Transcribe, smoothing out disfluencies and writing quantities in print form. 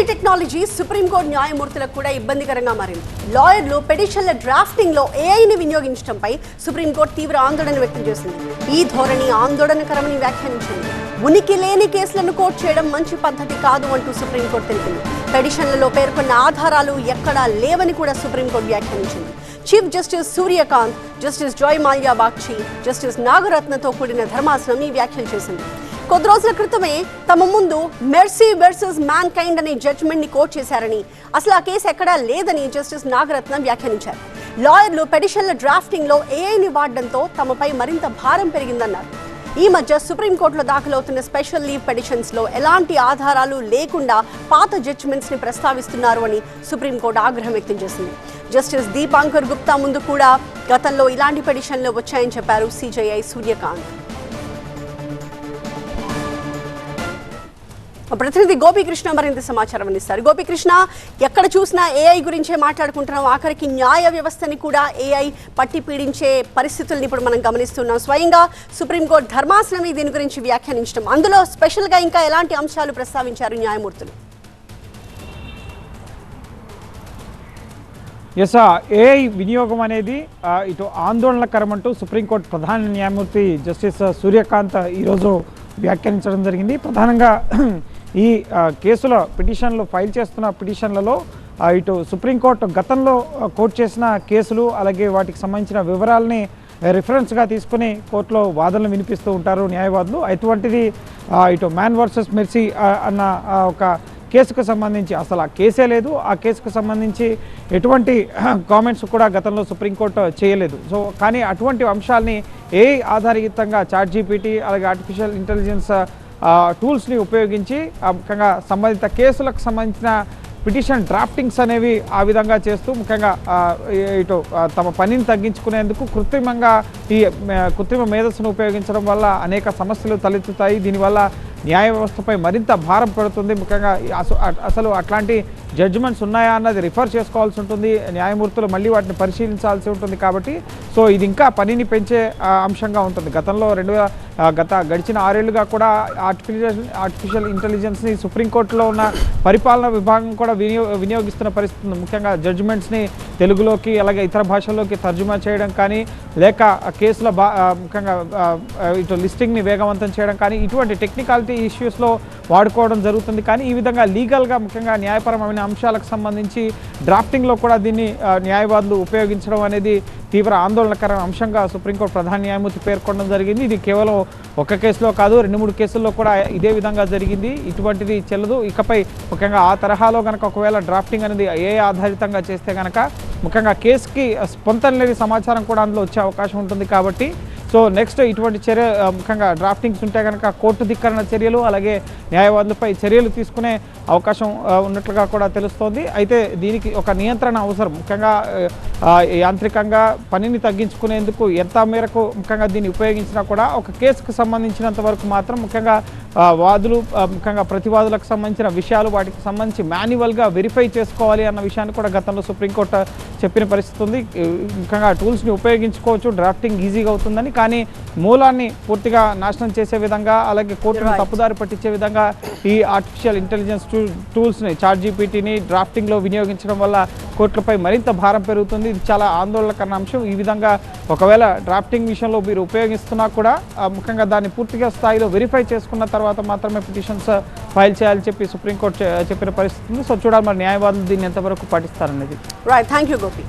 Technology supreme court న్యాయమూర్తులకు కూడా ఇబ్బందికరంగా మారింది. లాయర్లు పిటిషన్ల డ్రాఫ్టింగ్ లో ఏఐని వినియోగించడంపై సుప్రీంకోర్టు తీవ్ర ఆందోళన వ్యక్తం చేసింది. ఈ ధోరణి ఆందోళనకరమని వ్యాఖ్యానించింది. ఉనికి లేని కేసులను కోర్టు చేయడం మంచి పద్ధతి కాదు అంటూ సుప్రీంకోర్టు తెలిపింది. పిటిషన్లలో పేర్కొన్న ఆధారాలు ఎక్కడా లేవని కూడా సుప్రీంకోర్టు వ్యాఖ్యానించింది. Chief justice Suryakant, justice Joy Malya Bagchi, justice నాగరత్నతో కూడిన ధర్మాసనం ఈ వ్యాఖ్యలు చేసింది. కొద్ది రోజుల క్రితమే తమ ముందు మెర్సీ వర్సెస్ మ్యాన్ కైండ్ అనే జడ్జిమెంట్ ని కోట్ చేశారని, అసలు ఆ కేసు ఎక్కడా లేదని జస్టిస్ నాగరత్న వ్యాఖ్యానించారు. లాయర్లు పిటిషన్ల డ్రాఫ్టింగ్ లో ఏఐని వాడడంతో తమపై మరింత భారం పెరిగిందన్నారు. ఈ మధ్య సుప్రీంకోర్టులో దాఖలవుతున్న స్పెషల్ లీవ్ పిటిషన్స్ లో ఎలాంటి ఆధారాలు లేకుండా పాత జడ్జిమెంట్స్ ని ప్రస్తావిస్తున్నారు అని సుప్రీంకోర్టు ఆగ్రహం వ్యక్తం చేసింది. జస్టిస్ దీపాంకర్ గుప్తా ముందు కూడా గతంలో ఇలాంటి పిటిషన్లు వచ్చాయని చెప్పారు సిజేఐ సూర్యకాంత్. ప్రతినిధి గోపీకృష్ణ మరింత సమాచారం అందిస్తారు. గోపీకృష్ణ, ఎక్కడ చూసినా ఏఐ గురించే మాట్లాడుకుంటున్నాం. ఆఖరికి న్యాయ వ్యవస్థని కూడా ఏఐ పట్టి పీడించే పరిస్థితుల్ని ఇప్పుడు మనం గమనిస్తున్నాం. స్వయంగా సుప్రీంకోర్టు ధర్మాసనం దీని గురించి వ్యాఖ్యానించడం, అందులో స్పెషల్గా ఇంకా ఎలాంటి అంశాలు ప్రస్తావించారు న్యాయమూర్తులు? ఏఐ వినియోగం అనేది ఇటు ఆందోళనకరమంటూ సుప్రీంకోర్టు ప్రధాన న్యాయమూర్తి జస్టిస్ సూర్యకాంత్ ఈరోజు వ్యాఖ్యానించడం జరిగింది. ప్రధానంగా ఈ కేసుల పిటిషన్లు ఫైల్ చేస్తున్న పిటిషన్లలో ఇటు సుప్రీంకోర్టు గతంలో కోర్టు చేసిన కేసులు అలాగే వాటికి సంబంధించిన వివరాలని రిఫరెన్స్గా తీసుకుని కోర్టులో వాదనలు వినిపిస్తూ ఉంటారు న్యాయవాదులు. అటువంటిది ఇటు మ్యాన్ వర్సెస్ మెర్సీ అన్న ఒక కేసుకు సంబంధించి అసలు ఆ కేసే లేదు. ఆ కేసుకు సంబంధించి ఎటువంటి కామెంట్స్ కూడా గతంలో సుప్రీంకోర్టు చేయలేదు. కానీ అటువంటి అంశాలని ఏఐ ఆధారితంగా చాట్‌జీపీటీ అలాగే ఆర్టిఫిషియల్ ఇంటెలిజెన్స్ టూల్స్ని ఉపయోగించి ముఖ్యంగా సంబంధిత కేసులకు సంబంధించిన పిటిషన్ డ్రాఫ్టింగ్స్ అనేవి ఆ విధంగా చేస్తూ ముఖ్యంగా ఇటు తమ పనిని తగ్గించుకునేందుకు కృత్రిమ మేధస్సును ఉపయోగించడం వల్ల అనేక సమస్యలు తలెత్తుతాయి. దీనివల్ల న్యాయ వ్యవస్థపై మరింత భారం పడుతుంది. ముఖ్యంగా అసలు అట్లాంటి జడ్జిమెంట్స్ ఉన్నాయా అన్నది రిఫర్ చేసుకోవాల్సి ఉంటుంది. న్యాయమూర్తులు మళ్ళీ వాటిని పరిశీలించాల్సి ఉంటుంది. కాబట్టి ఇది ఇంకా పనిని పెంచే అంశంగా ఉంటుంది. గతంలో గడిచిన 6 ఏళ్లుగా కూడా ఆర్టిఫిషియల్ ఇంటెలిజెన్స్ని సుప్రీంకోర్టులో ఉన్న పరిపాలనా విభాగం కూడా వినియోగిస్తున్న పరిస్థితి ఉంది. ముఖ్యంగా జడ్జిమెంట్స్ని తెలుగులోకి అలాగే ఇతర భాషల్లోకి తర్జుమా చేయడం కానీ, లేక కేసుల ముఖ్యంగా ఇటు లిస్టింగ్ని వేగవంతం చేయడం కానీ, ఇటువంటి టెక్నికాలిటీ ఇష్యూస్లో వాడుకోవడం జరుగుతుంది. కానీ ఈ విధంగా లీగల్గా ముఖ్యంగా న్యాయపరమైన అంశాలకు సంబంధించి డ్రాఫ్టింగ్లో కూడా దీన్ని న్యాయవాదులు ఉపయోగించడం అనేది తీవ్ర ఆందోళనకర అంశంగా సుప్రీంకోర్టు ప్రధాన న్యాయమూర్తి పేర్కొనడం జరిగింది. ఇది కేవలం ఒక కేసులో కాదు, 2-3 కేసుల్లో కూడా ఇదే విధంగా జరిగింది. ఇటువంటిది చెల్లదు. ఇకపై ముఖ్యంగా ఆ తరహాలో కనుక ఒకవేళ డ్రాఫ్టింగ్ అనేది ఏ ఆధారితంగా చేస్తే కనుక ముఖ్యంగా కేసుకి స్పందన లేని సమాచారం కూడా అందులో వచ్చే అవకాశం ఉంటుంది. కాబట్టి నెక్స్ట్ ఇటువంటి చర్య ముఖ్యంగా డ్రాఫ్టింగ్స్ ఉంటే కనుక కోర్టు ధిక్కరణ చర్యలు అలాగే న్యాయవాదులపై చర్యలు తీసుకునే అవకాశం ఉన్నట్లుగా కూడా తెలుస్తోంది. అయితే దీనికి ఒక నియంత్రణ అవసరం. ముఖ్యంగా యాంత్రికంగా పనిని తగ్గించుకునేందుకు ఎంత మేరకు ముఖ్యంగా దీన్ని ఉపయోగించినా కూడా ఒక కేసుకు సంబంధించినంత వరకు మాత్రం ముఖ్యంగా వాదులు ముఖ్యంగా ప్రతివాదులకు సంబంధించిన విషయాలు వాటికి సంబంధించి మాన్యువల్గా వెరిఫై చేసుకోవాలి అన్న విషయాన్ని కూడా గతంలో సుప్రీంకోర్టు చెప్పిన పరిస్థితి ఉంది. ముఖ్యంగా టూల్స్ని ఉపయోగించుకోవచ్చు, డ్రాఫ్టింగ్ ఈజీగా అవుతుందని. కానీ మూలాన్ని పూర్తిగా నాశనం చేసే విధంగా అలాగే కోర్టును తప్పుదారి పట్టించే విధంగా ఈ ఆర్టిఫిషియల్ ఇంటెలిజెన్స్ టూల్స్ని చాట్‌జీపీటీని డ్రాఫ్టింగ్లో వినియోగించడం వల్ల కోర్టులపై మరింత భారం పెరుగుతుంది. ఇది చాలా ఆందోళనకర అంశం. ఈ విధంగా ఒకవేళ డ్రాఫ్టింగ్ విషయంలో మీరు ఉపయోగిస్తున్నా కూడా ముఖ్యంగా దాన్ని పూర్తిగా స్థాయిలో వెరిఫై చేసుకున్న తర్వాత మాత్రమే పిటిషన్స్ ఫైల్ చేయాలని చెప్పి సుప్రీంకోర్టు చెప్పిన పరిస్థితి ఉంది. చూడాలి మరి న్యాయవాదులు దీన్ని ఎంతవరకు పాటిస్తారనేది. Right, thank you Gopi.